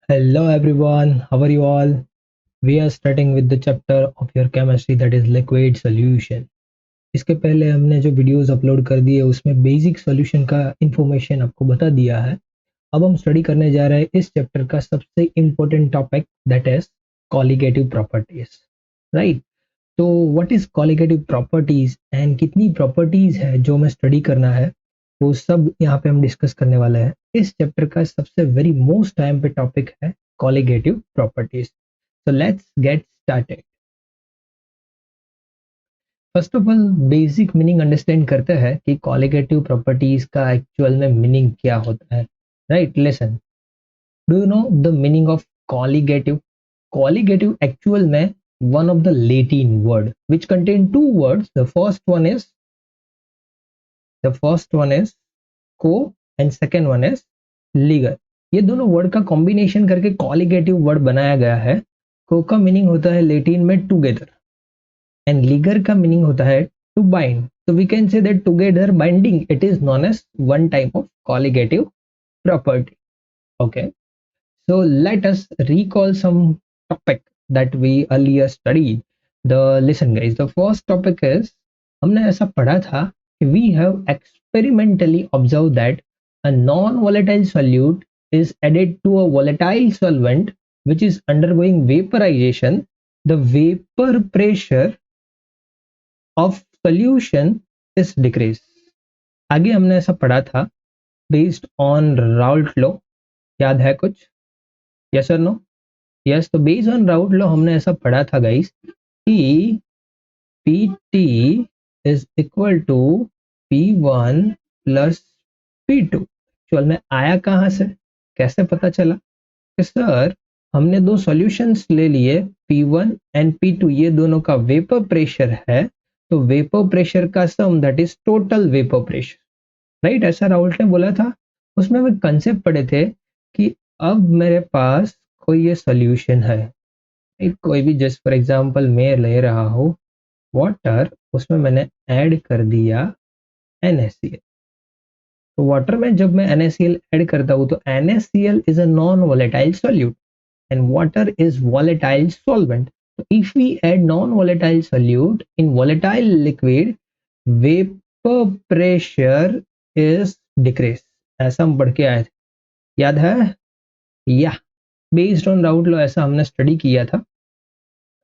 Hello everyone, how are you all? We are starting with the chapter of your chemistry that is liquid solution. इसके पहले हमने जो videos upload कर दिए उसमें बेसिक सॉल्यूशन का इंफॉर्मेशन आपको बता दिया है। अब हम स्टडी करने जा रहे हैं इस चैप्टर का सबसे important topic that is colligative properties. Right, तो what is colligative properties and कितनी प्रॉपर्टीज है जो हमें स्टडी करना है वो सब यहाँ पे हम डिस्कस करने वाले हैं। इस चैप्टर का सबसे वेरी मोस्ट टाइम पे टॉपिक है colligative properties. So let's get started. First of all basic meaning understand करते हैं कि कॉलिगेटिव प्रॉपर्टीज का एक्चुअल में मीनिंग क्या होता है। Right, listen, do you know the meaning of colligative? Colligative actual में one of the Latin word which contain two words. The first one is co and second one is liger. ये दोनों word का combination करके colligative word बनाया गया है। को का मीनिंग होता है लेटिन में टुगेदर एंड लिगर का मीनिंग होता है to bind. So we can say that together binding it is known as one type of colligative property. Okay, so let us recall some topic that we earlier studied. The listen guys, the first topic is हमने ऐसा पढ़ा था कि we have experimentally observed that a non-volatile solute is added to a volatile solvent which is undergoing vaporization. The vapor pressure of solution is decreased. आगे हमने ऐसा पढ़ा था based on Raoult law, याद है कुछ? Yes or no? Yes, तो based on Raoult law हमने ऐसा पढ़ा था गाइस कि Pt is equal to P1 plus P2। Actual में आया कहाँ से, कैसे पता चला? कि सर हमने दो सॉल्यूशंस ले लिए P1 एंड P2, ये दोनों का वेपर प्रेशर है, तो वेपर प्रेशर का sum that is total vapour pressure. Right, ऐसा राउल्ट ने बोला था। उसमें हम कंसेप्ट पढ़े थे कि अब मेरे पास कोई ये सॉल्यूशन है, कोई भी, जस्ट फॉर एग्जांपल मैं ले रहा हूँ वाटर, उसमें मैंने ऐड कर दिया NaCl। तो वाटर में जब मैं NaCl ऐड करता हूँ तो NaCl is a non volatile solute and water is volatile solvent. So if we add non-volatile solute in volatile liquid, vapor pressure is decreased. ऐसा हम पढ़ के आए थे, याद है? या बेस्ड ऑन राउट लॉ ऐसा हमने स्टडी किया था।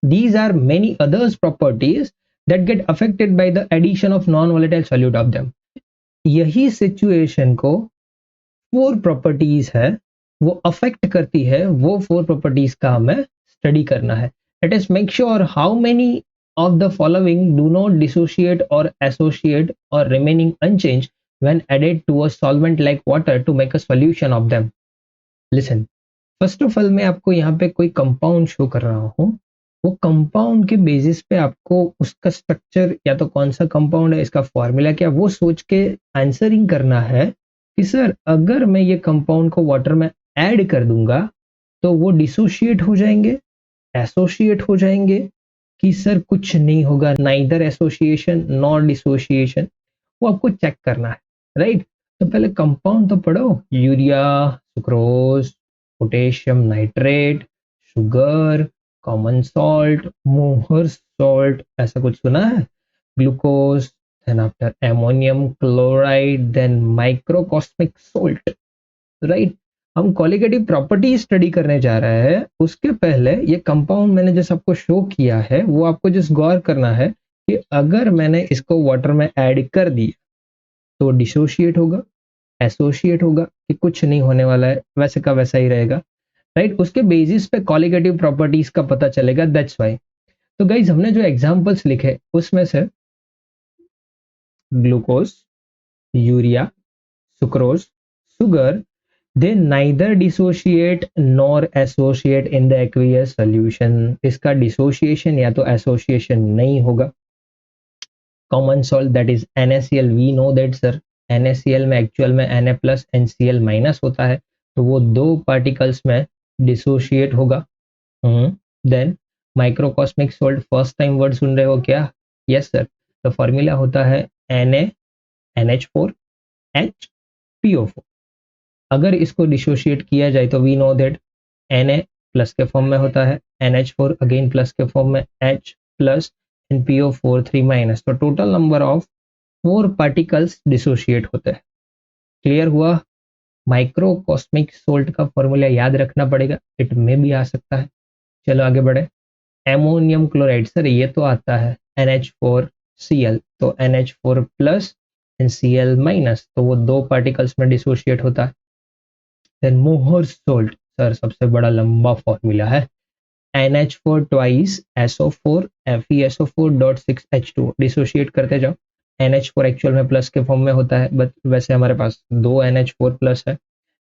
These are many others properties that get affected by the addition of non-volatile solute of them. यही सिचुएशन को 4 प्रॉपर्टीज है वो अफेक्ट करती है, वो 4 प्रॉपर्टीज का हमें स्टडी करना है। Let us make sure how many of the following do not dissociate or associate or remaining unchanged when added to a solvent like water to make a solution of them. Listen, first of all मैं आपको यहाँ पे कोई compound show कर रहा हूँ, वो compound के बेसिस पे आपको उसका स्ट्रक्चर या तो कौन सा कंपाउंड है, इसका फॉर्मूला क्या, वो सोच के आंसरिंग करना है कि सर अगर मैं ये कंपाउंड को वाटर में ऐड कर दूंगा तो वो डिसोशिएट हो जाएंगे, एसोसिएट हो जाएंगे, कि सर कुछ नहीं होगा, नाइदर एसोसिएशन नॉर डिसोसिएशन, वो आपको चेक करना है। राइट, तो पहले कंपाउंड तो पढ़ो, urea, sucrose, potassium nitrate, sugar, common salt, Mohr salt, ऐसा कुछ सुना है? Glucose, then after ammonium chloride, then microcosmic salt. Right, हम कॉलिगेटिव प्रॉपर्टी स्टडी करने जा रहे हैं, उसके पहले ये कंपाउंड मैंने जैसे आपको शो किया है वो आपको जस्ट गौर करना है कि अगर मैंने इसको वाटर में ऐड कर दिया तो डिसोशिएट होगा, एसोसिएट होगा, कि कुछ नहीं होने वाला है, वैसे का वैसा ही रहेगा। राइट, उसके बेसिस पे कॉलिगेटिव प्रॉपर्टीज का पता चलेगा, दैट्स व्हाई। तो गाइज हमने जो एग्जांपल्स लिखे उसमें से glucose, urea, sucrose, sugar, they neither dissociate nor associate in the aqueous solution. इसका dissociation या तो association नहीं होगा। common salt that is NaCl, we know that sir NaCl में एक्चुअल में Na प्लस NCl माइनस होता है, तो वो दो पार्टिकल्स में डिसोशिएट होगा। Then microcosmic salt, first time word सुन रहे हो क्या? यस सर, तो फॉर्मूला होता है NaNH4 HPO4। अगर इसको डिसोशिएट किया जाए तो we know that Na plus के फॉर्म में होता है, NH4 अगेन प्लस के फॉर्म में, H plus and PO4 3 minus, तो total number of 4 particles dissociate होते हैं। क्लियर हुआ? माइक्रोकॉस्मिक सोल्ट का फॉर्मूला याद रखना पड़ेगा, इट में भी आ सकता है। चलो आगे बढ़े। एमोनियम क्लोराइड, सर ये तो आता है NH4Cl, तो NH4 plus and Cl minus, तो वो 2 पार्टिकल्स में डिसोशिएट होता है। देन मोहर सोल्ट, सर सबसे बड़ा लंबा फॉर्मूला है, NH4 twice SO4 FeSO4.6H2, dissociate करते जाओ। NH4 एक्चुअल में प्लस के फॉर्म में होता है, बट वैसे हमारे पास 2 NH4 प्लस है,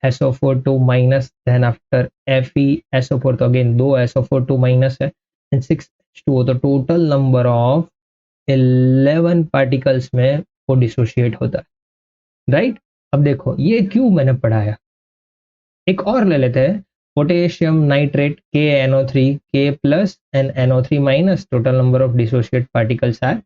SO4 2 minus, then after FeSO4 तो अगेन 2 SO4 2 माइनस है एंड 6H2O, तो टोटल नंबर ऑफ 11 पार्टिकल्स में वो डिसोशिएट होता है, राइट? अब देखो ये क्यों मैंने पढ़ाया, एक और ले लेते हैं, potassium nitrate KNO3 K plus and NO3 minus, total number of dissociate particles are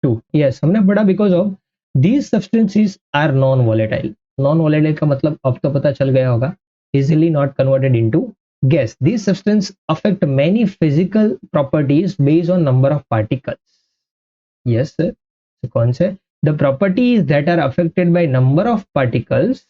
2। Yes, हमने पढ़ा because of these substances are non volatile. Non volatile का मतलब अब तो पता चल गया होगा, easily not converted into gas. These substance affect many physical properties based on number of particles. Yes sir, कौन से? The properties that are affected by number of particles,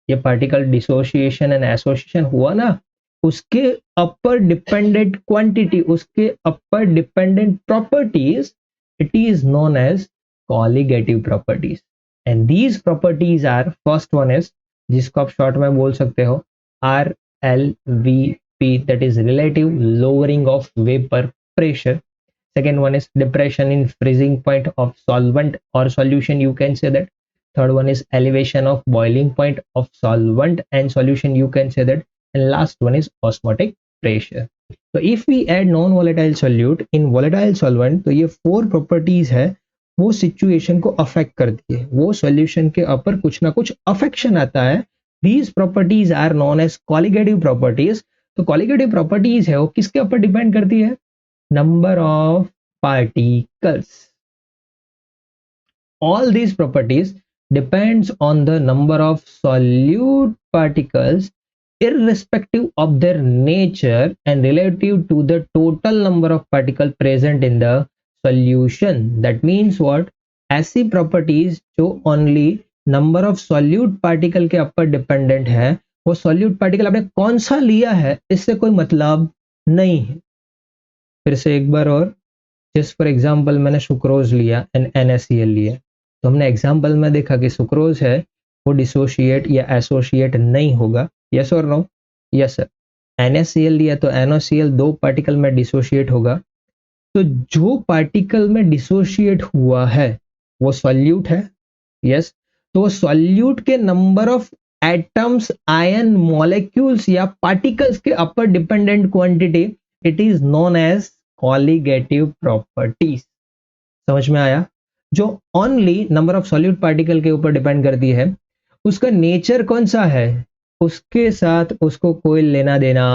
ये पार्टिकल डिसोसिएशन एंड एसोसिएशन हुआ ना, उसके अपर dependent quantity, उसके अपर dependent properties, it is known as colligative properties, and these properties are, first one is जिसको आप शॉर्ट में बोल सकते हो RLVP, that is relative lowering of vapor pressure. Second one is depression in freezing point of solvent or solution, you can say that. Third one is elevation of boiling point of solvent and solution, you can say that. And last one is osmotic pressure. तो if we add non volatile solute in volatile solvent, तो ये 4 properties है, वो situation को affect करती है, वो solution के ऊपर कुछ ना कुछ अफेक्शन आता है। These properties are known as colligative properties. तो कॉलिगेटिव प्रॉपर्टीज है वो किसके ऊपर डिपेंड करती है? Number of particles. All these properties depends on the number of solute particles irrespective of their nature and relative to the total number of particles present in the solution. That means what? ऐसी properties जो only number of solute particle के ऊपर dependent है, वो solute particle आपने कौन सा लिया है इससे कोई मतलब नहीं है। फिर से एक बार और, just for example मैंने सुक्रोज लिया and NaCl लिया, तो हमने एग्जाम्पल में देखा कि सुक्रोज है वो डिसोशिएट या एसोशिएट नहीं होगा, यस और नो? Yes sir. NaCl लिया तो NaCl 2 पार्टिकल में डिसोशिएट होगा, तो जो पार्टिकल में डिसोशिएट हुआ है वो सॉल्यूट है, यस। तो वो सॉल्यूट के number of atoms, ion, molecules या पार्टिकल्स के ऊपर dependent quantity, it is known as colligative properties. समझ में आया? जो only number of solute particle के ऊपर डिपेंड करती है, उसका नेचर कौन सा है, उसके साथ उसको कोई लेना देना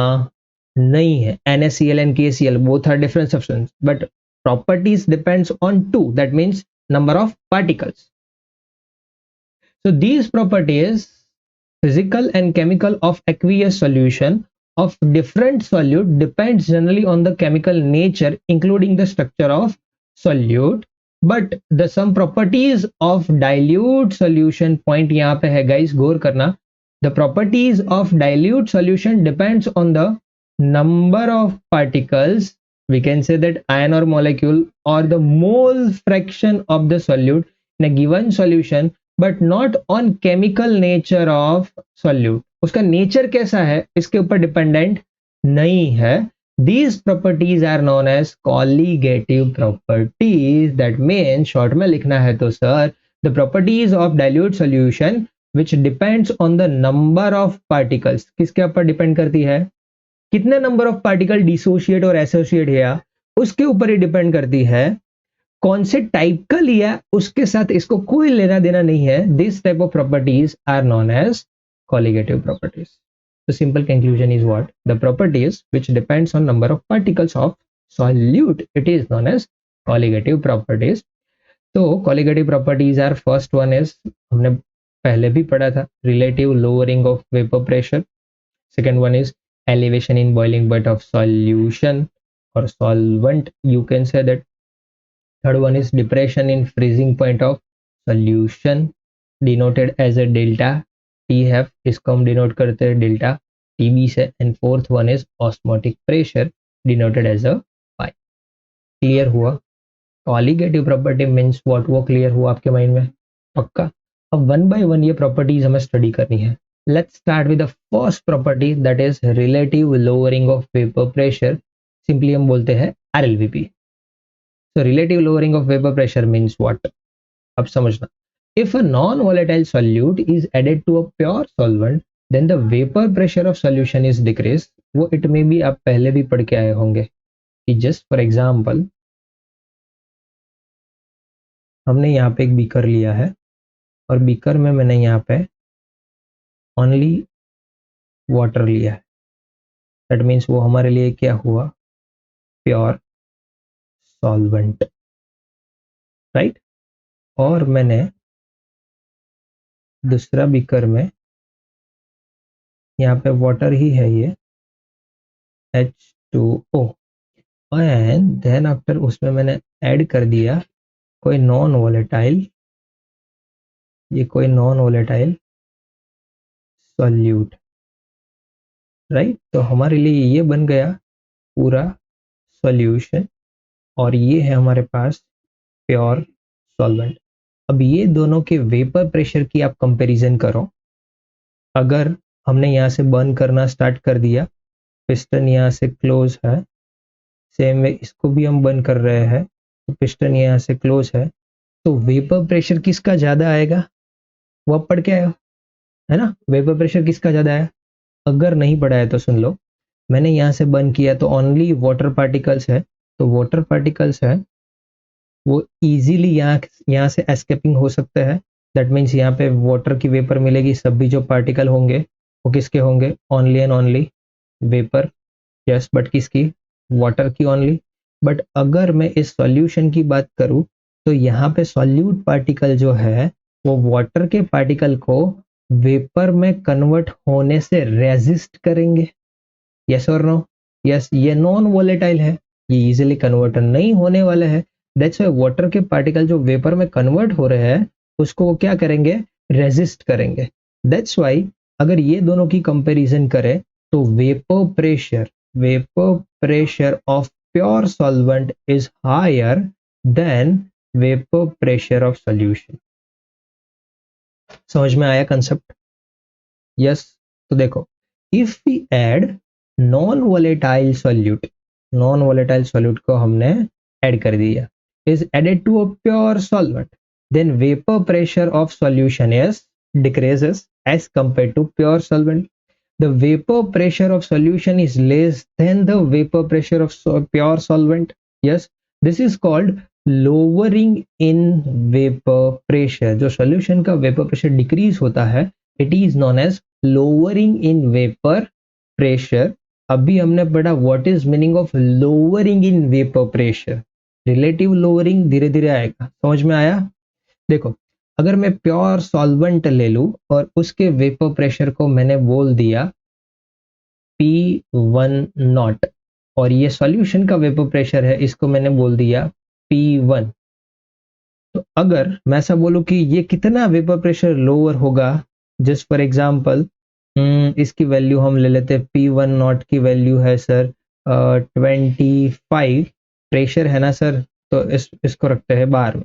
नहीं है। NaCl and KCl both are different substances, but properties depends on 2, that means number of particles. So these properties, physical and chemical of aqueous solution of different solute, depends generally on the chemical nature including the structure of solute, but the some properties of dilute solution, point यहाँ पे है guys, गौर करना, the properties of dilute solution depends on the number of particles, we can say that ion or molecule or the mole fraction of the solute in a given solution, but not on chemical nature of solute. उसका nature कैसा है इसके ऊपर dependent नहीं है। These properties are known as colligative properties. That means short में लिखना है तो sir, the properties of dilute solution which depends on the number of particles, किसके ऊपर डिपेंड करती है? कितने नंबर ऑफ पार्टिकल डिसोशिएट और एसोसिएट है उसके ऊपर ही डिपेंड करती है। कौन से टाइप का लिया उसके साथ इसको कोई लेना देना नहीं है। This type of properties are known as colligative properties. The simple conclusion is what? The properties which depends on number of particles of solute, it is known as colligative properties. तो colligative properties are, first one is, हमने पहले भी पढ़ा था, relative lowering of vapor pressure. Second one is elevation in boiling point of solution or solvent, you can say that. Third one is depression in freezing point of solution, denoted as a delta TF, इसको हम denote करते हैं delta TB से. And fourth one is osmotic pressure, denoted as a pi. Clear हुआ? Colligative property means what, वो clear हुआ आपके mind में? पक्का? अब वन बाय वन ये प्रॉपर्टीज हमें स्टडी करनी है. Let's start with the first property, that is relative lowering of vapour pressure. Simply हम बोलते हैं RLVP. So relative lowering of vapor pressure means what? अब समझना. If a non-volatile solute is added to a pure solvent, then the vapor pressure of solution is decreased. वो it may be आप पहले भी पढ़ के आए होंगे कि just for example हमने यहाँ पे एक बीकर लिया है और बीकर में मैंने यहाँ पे ओनली वाटर लिया है. दैट मीन्स वो हमारे लिए क्या हुआ? Pure solvent, right. और मैंने दूसरा बीकर में यहाँ पे वाटर ही है, ये H2O, एंड देन आफ्टर उसमें मैंने ऐड कर दिया कोई नॉन वोलेटाइल, ये कोई नॉन वोलेटाइल सॉल्यूट, राइट. तो हमारे लिए ये बन गया पूरा सॉल्यूशन और ये है हमारे पास प्योर सॉल्वेंट. अब ये दोनों के वेपर प्रेशर की आप कंपैरिजन करो. अगर हमने यहाँ से बर्न करना स्टार्ट कर दिया, पिस्टन यहाँ से क्लोज है, सेम वे इसको भी हम बर्न कर रहे हैं, तो पिस्टन यहाँ से क्लोज है, तो वेपर प्रेशर किसका ज़्यादा आएगा? वो आप पढ़ के आए हो, है ना? वेपर प्रेशर किसका ज़्यादा आया? अगर नहीं पढ़ा है तो सुन लो. मैंने यहाँ से बर्न किया तो ओनली वाटर पार्टिकल्स है, तो वाटर पार्टिकल्स है वो इजीली यहाँ से एस्केपिंग हो सकते हैं. दैट मीन्स यहाँ पे वाटर की वेपर मिलेगी, सभी जो पार्टिकल होंगे वो किसके होंगे? Only and only vapour. Yes, but किसकी? वाटर की ओनली. बट अगर मैं इस सॉल्यूशन की बात करूँ तो यहाँ पे सॉल्यूट पार्टिकल जो है वो वाटर के पार्टिकल को वेपर में कन्वर्ट होने से रेजिस्ट करेंगे. यस और नो? यस, ये नॉन वोलेटाइल है, ये इजीली कन्वर्ट नहीं होने वाले हैं. दैट्स व्हाई वाटर के पार्टिकल जो वेपर में कन्वर्ट हो रहे हैं उसको वो क्या करेंगे? रेजिस्ट करेंगे. दैट्स व्हाई अगर ये दोनों की कंपैरिजन करें तो vapour pressure of pure solvent is higher than vapour pressure of solution. समझ में आया कंसेप्ट? यस. तो देखो, if we add non volatile solute को हमने ऐड कर दिया, is added to a pure solvent, then vapor pressure of solution is decreases as compared to pure solvent. The vapor pressure of solution is less than the vapor pressure of pure solvent. Yes, this is called lowering in vapor pressure. जो solution का vapor pressure decrease होता है, it is known as lowering in vapor pressure. अभी हमने पढ़ा what is meaning of lowering in vapor pressure. Relative lowering धीरे धीरे आएगा. समझ में आया? देखो, अगर मैं प्योर सॉल्वेंट ले लूं और उसके वेपर प्रेशर को मैंने बोल दिया P10 और ये सॉल्यूशन का वेपर प्रेशर है, इसको मैंने बोल दिया P1, तो अगर मैं ऐसा बोलूं कि ये कितना वेपर प्रेशर लोअर होगा, जस्ट फॉर एग्जांपल इसकी वैल्यू हम ले लेते हैं. P10 की वैल्यू है सर 25 प्रेशर है ना सर, तो इसको रखते हैं बार में,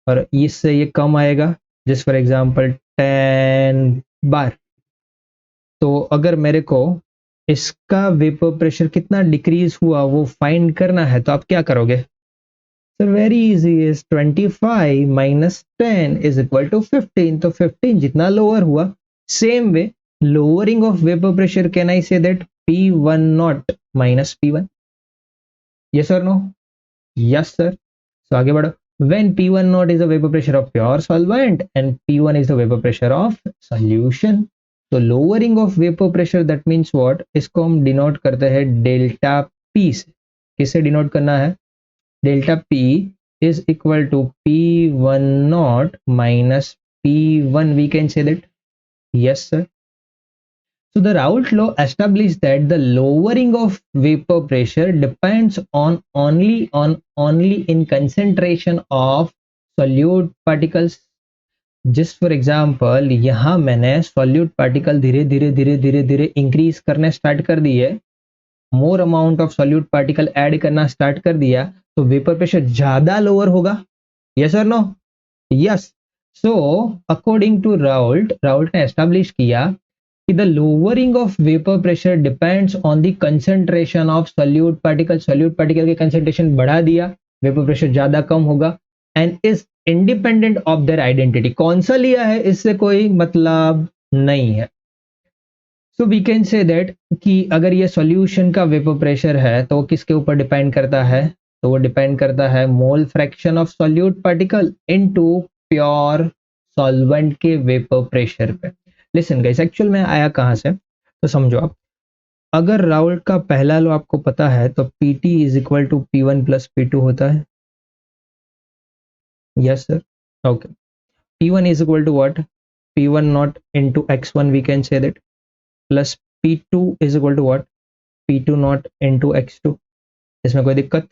और इससे ये कम आएगा, जस्ट फॉर एग्जांपल 10 बार. तो अगर मेरे को इसका वेपर प्रेशर कितना डिक्रीज हुआ वो फाइंड करना है, तो आप क्या करोगे? Sir very easy is 25 minus 10 is equal to 15. तो 15 जितना लोअर हुआ, same way lowering of vapour pressure can I say that P10 minus P1. Yes or no? Yes sir. So आगे बढ़ो. When P10 is the vapor pressure of pure solvent and P1 is the vapor pressure of solution. So lowering of vapor pressure, that means what? इसको हम denote करते हैं delta P से. किससे denote करना है? Delta P is equal to P10 minus P1. We can say that. Yes sir. So the Raoult law established that the lowering of vapor pressure depends on only in concentration of solute particles. जिस for example यहाँ मैंने solute particle धीरे धीरे धीरे धीरे धीरे increase करने start कर दिए, more amount of solute particle add करना स्टार्ट कर दिया, तो वेपर प्रेशर ज्यादा लोअर होगा. यस और no? Yes. So according to Raoult ने एस्टेब्लिश किया कि the lowering of vapour pressure depends on the concentration of solute particle के कंसंट्रेशन बढ़ा दिया, वेपर प्रेशर ज्यादा कम होगा, and is independent of their identity. कौन सा लिया है इससे कोई मतलब नहीं है. So we can say that कि अगर ये सॉल्यूशन का वेपर प्रेशर है तो किसके ऊपर डिपेंड करता है, तो वो डिपेंड करता है mole fraction of solute particle into pure solvent के वेपर प्रेशर पे. लिसन गाइस, एक्चुअल में आया कहां से तो समझो आप. अगर राउल्ट का पहला लॉ आपको पता है तो Pt is equal to P1 plus P2 होता है. Yes sir. Okay. P1 is equal to what? P1 naught into x1 we can say that, plus P2 is equal to what? P2 naught into x2. इसमें कोई दिक्कत?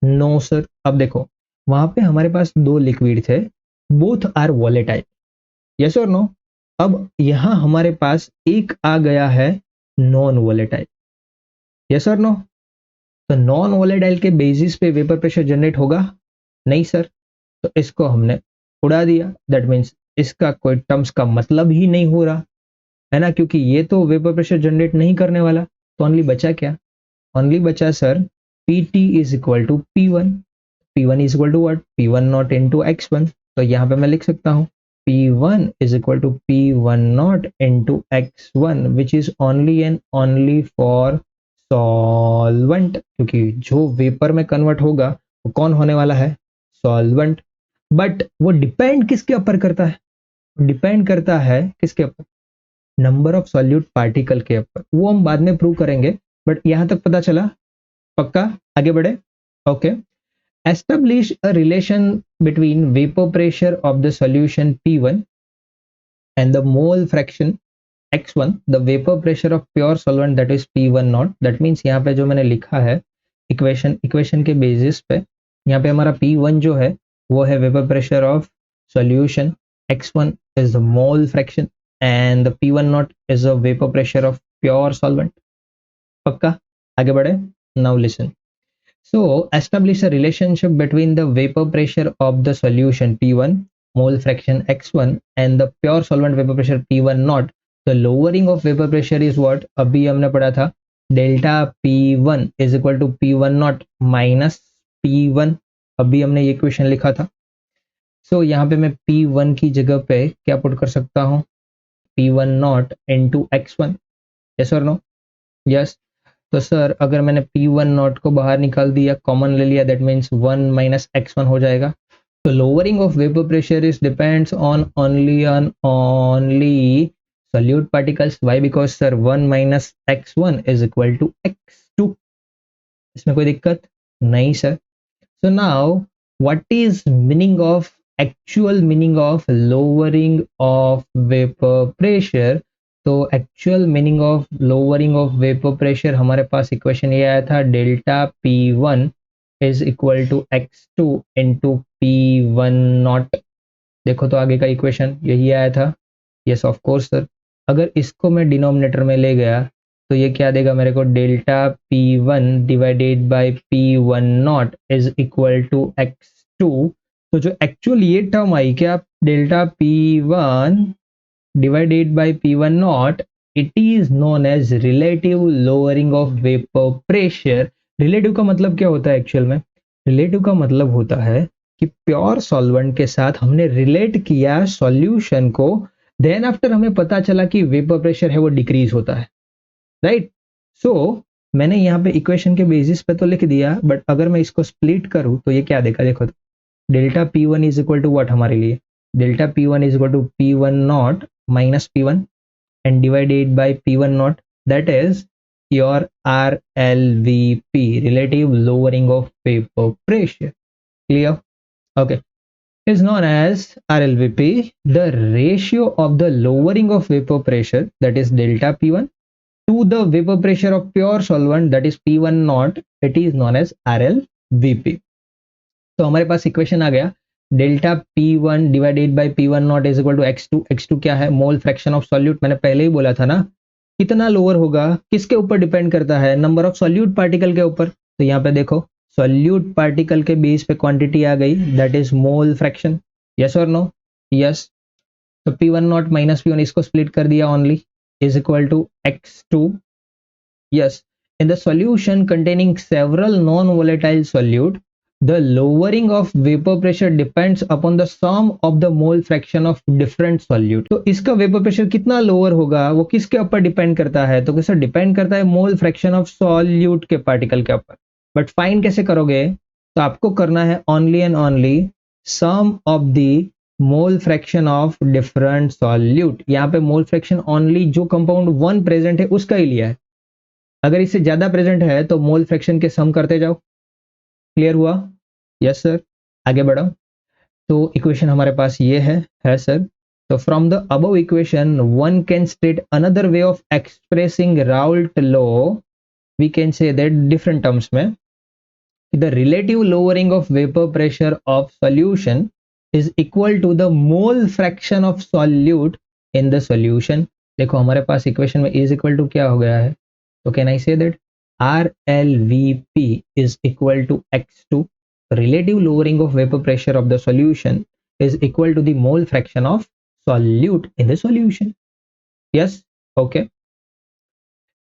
No sir. अब देखो वहां पे हमारे पास दो लिक्विड थे, बोथ आर वॉलेटाइल. यस और नो? अब यहां हमारे पास एक आ गया है नॉन वॉलेटाइल. यस और नो? तो नॉन वॉलेटाइल के बेसिस पे वेपर प्रेशर जनरेट होगा? नहीं सर. तो इसको हमने उड़ा दिया. दैट मीन्स इसका कोई टर्म्स का मतलब ही नहीं हो रहा है ना, क्योंकि ये तो वेपर प्रेशर जनरेट नहीं करने वाला. तो ओनली बचा क्या? ओनली बचा sir Pt is equal to P1. P1 is equal to what? P1 naught into x1. तो यहाँ पे मैं लिख सकता हूँ P1 is equal to P1 naught into x1 which is only and only for solvent, क्योंकि जो वेपर में कन्वर्ट होगा वो कौन होने वाला है? सॉल्वेंट. बट वो डिपेंड किसके ऊपर करता है? डिपेंड करता है किसके ऊपर? नंबर ऑफ सॉल्यूट पार्टिकल के ऊपर. वो हम बाद में प्रूव करेंगे, बट यहां तक पता चला? पक्का? आगे बढ़े. Okay. Establish a relation between vapour pressure of the solution P1 and the mole fraction x1, the vapour pressure of pure solvent that is P1 naught. That means यहाँ पे जो मैंने लिखा है इक्वेशन के बेसिस पे, यहाँ पे हमारा P1 जो है वो है vapour pressure of solution, x1 is the mole fraction and the P1 naught is the vapor pressure of pure solvent. पक्का? आगे बढ़े. Now listen. So establish a relationship between the vapor pressure of the solution P1, mole fraction x1, and the pure solvent vapor pressure P1 naught. The lowering of vapor pressure is what? अभी हमने पढ़ा था delta P1 is equal to P1 naught minus P1. अभी हमने ये question लिखा था. सो यहाँ पे मैं P1 की जगह पे क्या पुट कर सकता हूँ? P1 naught into x1. Yes और नो? यस. तो सर अगर मैंने P1 नॉट को बाहर निकाल दिया, कॉमन ले लिया, दैट मीन्स 1 माइनस x1 हो जाएगा. तो lowering of vapour pressure is depends on only solute particles. Why? Because sir 1 minus x1 is equal to x2. इसमें कोई दिक्कत नहीं sir. So now what is meaning of actual meaning of lowering of vapour pressure? तो actual meaning of lowering of vapour pressure हमारे पास equation ये आया था delta P1 is equal to x2 into P1 naught. देखो तो आगे का इक्वेशन यही आया था. Yes of course sir. अगर इसको मैं डिनोमिनेटर में ले गया तो ये क्या देगा मेरे को? Delta P1 divided by P1 naught is equal to x2. तो जो एक्चुअल ये टर्म आई क्या? Delta P1 divided by P1 naught, it is known as relative lowering of vapour pressure. Relative का मतलब क्या होता है एक्चुअल में? रिलेटिव का मतलब होता है कि प्योर सॉल्वेंट के साथ हमने रिलेट किया सॉल्यूशन को, देन आफ्टर हमें पता चला कि वेपर प्रेशर है वो डिक्रीज होता है. राइट. सो मैंने यहाँ पे इक्वेशन के बेसिस पे तो लिख दिया, बट अगर मैं इसको स्प्लिट करूँ तो ये क्या देखा? देखो तो delta P1 is equal to what हमारे लिए? Delta P1 is equal to P1 naught minus P1 and divided by P1 naught, that is your RLVP, relative lowering of vapour pressure. Clear? Okay. is known as RLVP. The ratio of the lowering of vapor pressure, that is delta P1, to the vapor pressure of pure solvent, that is P1 naught, it is known as RLVP. तो हमारे पास equation आ गया, delta P1 divided by P1 naught is equal to x2. x2 क्या है? Mole fraction of solute. मैंने पहले ही बोला था ना, कितना लोअर होगा किसके ऊपर डिपेंड करता है? नंबर ऑफ सॉल्यूट पार्टिकल के ऊपर. तो यहाँ पे देखो, सॉल्यूट पार्टिकल के बेस पे क्वांटिटी आ गई, that is mole fraction. Yes और नो? यस. तो P1 नॉट माइनस P1, इसको स्प्लिट कर दिया only, is equal to x2. Yes. In the solution containing several non-volatile solute, the lowering of vapor pressure depends upon the sum of the mole fraction of different solute. तो इसका vapour pressure कितना lower होगा वो किसके ऊपर depend करता है? तो कैसे डिपेंड करता है? मोल फ्रैक्शन ऑफ सॉल्यूट के पार्टिकल के ऊपर. बट फाइंड कैसे करोगे? तो आपको करना है only and only sum of the mole fraction of different solute. यहाँ पे मोल फ्रैक्शन ओनली जो कंपाउंड 1 प्रेजेंट है उसका ही लिया है. अगर इससे ज्यादा प्रेजेंट है तो मोल फ्रैक्शन के सम करते जाओ. क्लियर हुआ? Yes sir. आगे बढ़ो. तो इक्वेशन हमारे पास ये है सर. तो from the above equation one can state another way of expressing Raoult law. We can say that different terms में, the relative lowering of vapour pressure of solution is equal to the mole fraction of solute in the solution. देखो हमारे पास equation में is equal to क्या हो गया है? So can I say that RLVP is equal to x2, relative lowering of vapor pressure of the solution is equal to the mole fraction of solute in the solution. Yes, okay.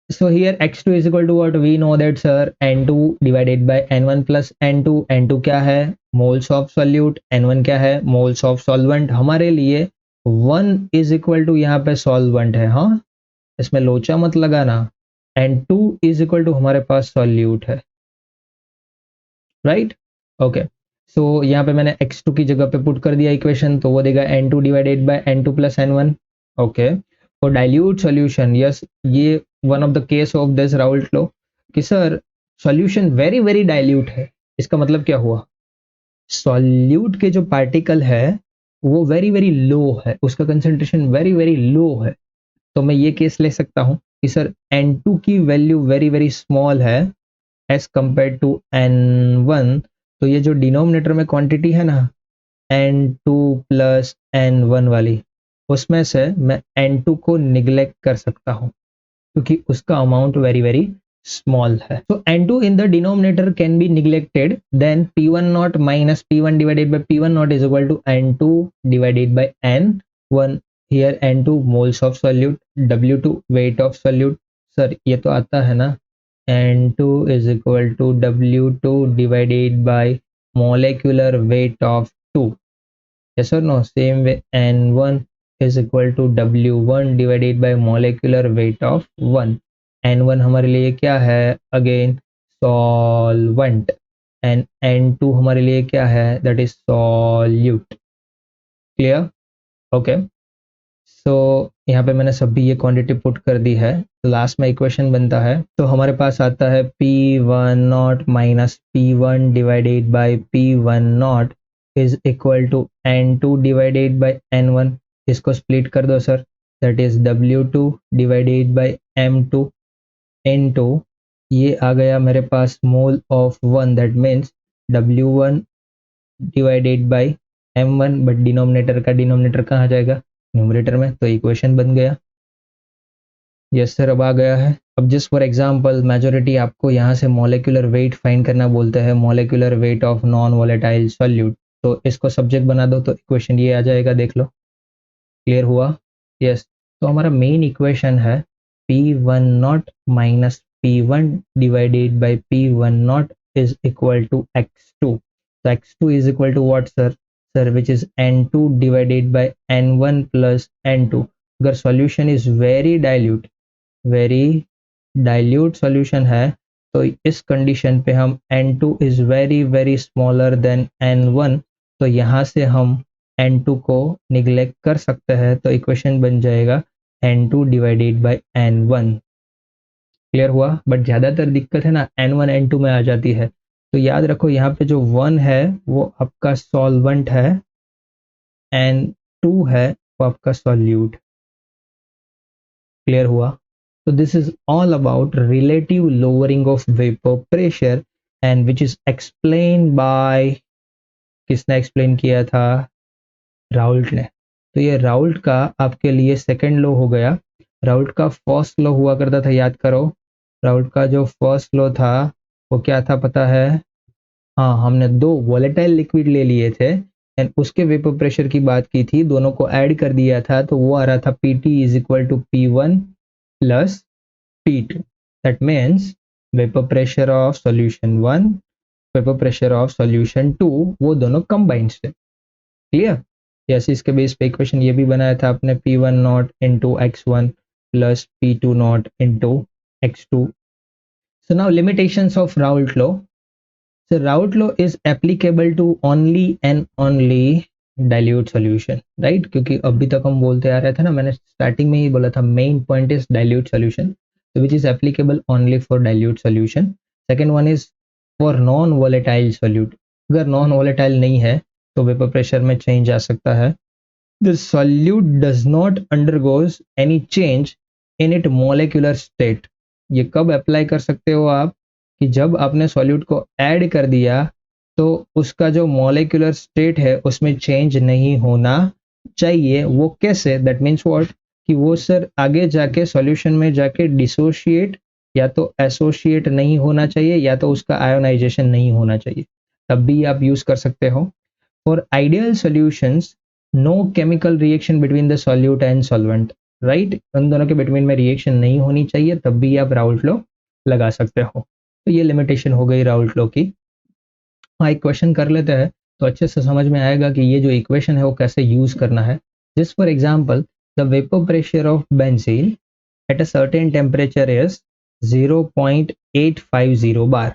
So here x2 is equal to what? We know that sir, n2 divided by n1 plus n2. n2 क्या है? moles of solute. n1 क्या है? moles of solvent. हमारे लिए 1 is equal to यहाँ पे solvent है. हाँ, इसमें लोचा मत लगाना. एंड 2 इज इक्वल टू हमारे पास सॉल्यूट है, राइट? ओके. सो यहाँ पे मैंने x2 की जगह पे पुट कर दिया इक्वेशन, तो वो देगा n2 divided by n2 plus n1. Okay. For dilute solution, yes, ये one of the case of this Raoult law कि sir solution very very dilute है. इसका मतलब क्या हुआ? सॉल्यूट के जो पार्टिकल है वो वेरी वेरी लो है, उसका कंसेंट्रेशन वेरी वेरी लो है. तो मैं ये केस ले सकता हूँ कि सर n2 की वैल्यू वेरी वेरी स्मॉल है एज कंपेयर टू n1. तो ये जो डिनोमिनेटर में क्वांटिटी है ना n2 प्लस n1 वाली, उसमें से मैं n2 को निग्लेक्ट कर सकता हूँ क्योंकि उसका अमाउंट वेरी वेरी स्मॉल है. तो n2 in the denominator can be neglected, then p1 naught minus p1 divided by p1 naught is equal to n2 divided by n1. Here n2 moles of solute, W2 weight of solute. Sir ये तो आता है ना, n2 is equal to W2 divided by molecular weight of 2. Yes or no? Same way n1 is equal to W1 divided by molecular weight of 1. n1 हमारे लिए क्या है? Again solvent. and n2 हमारे लिए क्या है? That is solute. Clear? Okay. तो यहाँ पे मैंने सभी ये क्वांटिटी पुट कर दी है. लास्ट में इक्वेशन बनता है, तो हमारे पास आता है P1 naught minus P1 divided by P1 naught is equal to n2 divided by n1. इसको स्प्लिट कर दो sir, that is W2 divided by m2 n2. ये आ गया मेरे पास mole of 1, that means W1 divided by m1. But denominator का denominator कहाँ जाएगा? न्यूमरेटर में. तो इक्वेशन बन गया. यस सर, अब आ गया है. अब जस्ट फॉर एग्जांपल, मेजॉरिटी आपको यहाँ से मॉलिक्यूलर वेट फाइंड करना बोलते हैं, molecular weight of non volatile solute. तो इसको सब्जेक्ट बना दो तो इक्वेशन ये आ जाएगा, देख लो. क्लियर हुआ? यस. तो हमारा मेन इक्वेशन है P1 naught minus P1 divided by P1 naught is equal to x2. तो x2 is equal to what sir? Sir which is n2 divided by n1 plus n2. अगर solution is very dilute solution है तो इस condition पे हम n2 is very very smaller than n1. तो यहाँ से हम n2 को निगलेक्ट कर सकते हैं. तो इक्वेशन बन जाएगा n2 divided by n1. Clear हुआ? बट ज़्यादातर दिक्कत है ना n1 n2 में आ जाती है. तो याद रखो यहाँ पे जो 1 है वो आपका सॉल्वेंट है N2 है वो आपका सॉल्यूट। क्लियर हुआ? तो this is all about relative lowering of vapour pressure and which is explain by, किसने एक्सप्लेन किया था? राउल्ट ने। तो ये राउल्ट का आपके लिए सेकंड लॉ हो गया। राउल्ट का फर्स्ट लॉ हुआ करता था, याद करो। राउल्ट का जो फर्स्ट लॉ था वो क्या था पता है? हाँ, हमने दो वोलेटाइल लिक्विड ले लिए थे एंड उसके वेपर प्रेशर की बात की थी, दोनों को ऐड कर दिया था तो वो आ रहा था Pt is equal to P1 plus P2। That means vapour pressure of solution 1, vapour pressure of solution 2, वो दोनों कंबाइंड थे। क्लियर? यस, इसके बेस पे इक्वेशन ये भी बनाया था आपने, P1 naught into x1 plus P2 naught into x2। So now limitations of Raoult law. So Raoult law is applicable to only and only dilute solution, right? क्योंकि अभी तक हम बोलते आ रहे थे ना, मैंने स्टार्टिंग में ही बोला था main point is dilute solution, so which is applicable only for dilute solution. Second one is for non volatile solute. अगर non volatile नहीं है तो वेपर प्रेशर में चेंज आ सकता है। The solute does not undergoes any change in its molecular state. ये कब apply कर सकते हो आप? कि जब आपने सॉल्यूट को ऐड कर दिया तो उसका जो मॉलिक्यूलर स्टेट है उसमें चेंज नहीं होना चाहिए। वो कैसे? That means what? कि वो सर आगे जाके सॉल्यूशन में जाके डिसोशिएट या तो एसोशिएट नहीं होना चाहिए या तो उसका आयोनाइजेशन नहीं होना चाहिए, तब भी आप यूज कर सकते हो। For ideal solutions no chemical reaction between the solute and solvent, right? उन दोनों के बिटवीन में रिएक्शन नहीं होनी चाहिए, तब भी आप राउल्ट लॉ लगा सकते हो। तो ये लिमिटेशन हो गई राउल्ट लॉ की। हाँ, एक क्वेश्चन कर लेते हैं तो अच्छे से समझ में आएगा कि ये जो इक्वेशन है वो कैसे यूज करना है। Just for example, the vapour pressure of benzene at a certain temperature is 0.850 bar.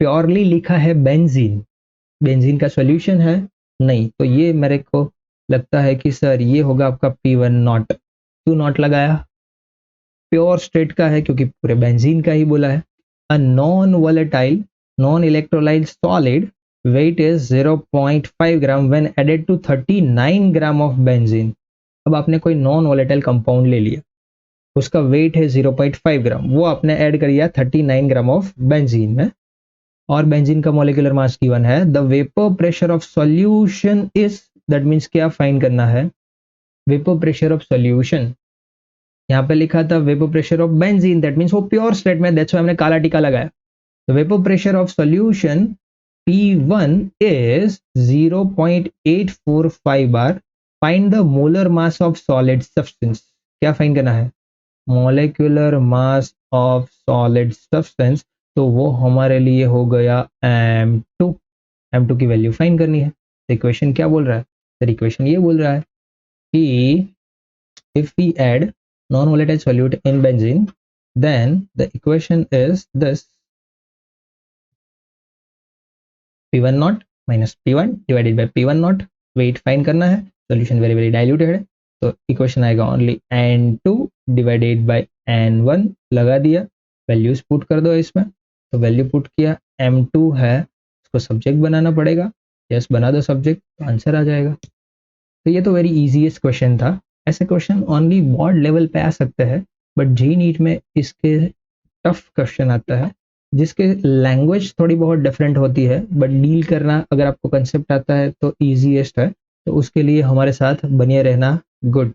Purely लिखा है बेंजीन, बेंजीन का सॉल्यूशन है नहीं, तो ये मेरे को लगता है कि सर ये होगा आपका P1 नॉट। क्यों नॉट लगाया? प्योर स्टेट का है क्योंकि पूरे बेंजीन का ही बोला है। A non-volatile, non-electrolyte solid weight is 0.5 gram when added to 39 gram of benzene. अब आपने कोई नॉन वोलेटाइल कंपाउंड ले लिया, उसका वेट है 0.5 ग्राम, वो आपने ऐड कर दिया 39 ग्राम ऑफ बेंजीन में, और बेंजीन का मॉलिक्यूलर मास गिवन है। The vapour pressure of solution is, that means क्या फाइंड करना है? Vapour pressure of solution. यहाँ पे लिखा था vapour pressure of benzene, that means वो प्योर स्टेट में, दैट्स व्हाई हमने काला टीका लगाया। The vapor pressure of solution P1 is 0.845 bar. Find the molar mass of solid substance. क्या फाइंड करना है? Molecular mass of solid substance। तो वो हमारे लिए हो गया M2। M2 की वैल्यू फाइंड करनी है। इक्वेशन क्या बोल रहा है? सर इक्वेशन ये बोल रहा है कि if we add non-volatile solute in benzene, then the equation is this: P1 naught minus P1 divided by P1 not. Weight find करना है, सॉल्यूशन वेरी वेरी डाइल्यूटेड है, तो इक्वेशन आएगा only N2 divided by N1। लगा दिया, values put कर दो इसमें, तो वैल्यू पुट किया, M2 है, उसको सब्जेक्ट बनाना पड़ेगा। यस, बना दो सब्जेक्ट, तो आंसर आ जाएगा। तो ये तो वेरी इजीएस्ट क्वेश्चन था। ऐसे क्वेश्चन ओनली बोर्ड लेवल पे आ सकते हैं, बट जी नीट में इसके टफ क्वेश्चन आता है जिसके लैंग्वेज थोड़ी बहुत डिफरेंट होती है, बट डील करना अगर आपको कंसेप्ट आता है तो ईजीएस्ट है। तो उसके लिए हमारे साथ बनिए रहना। गुड।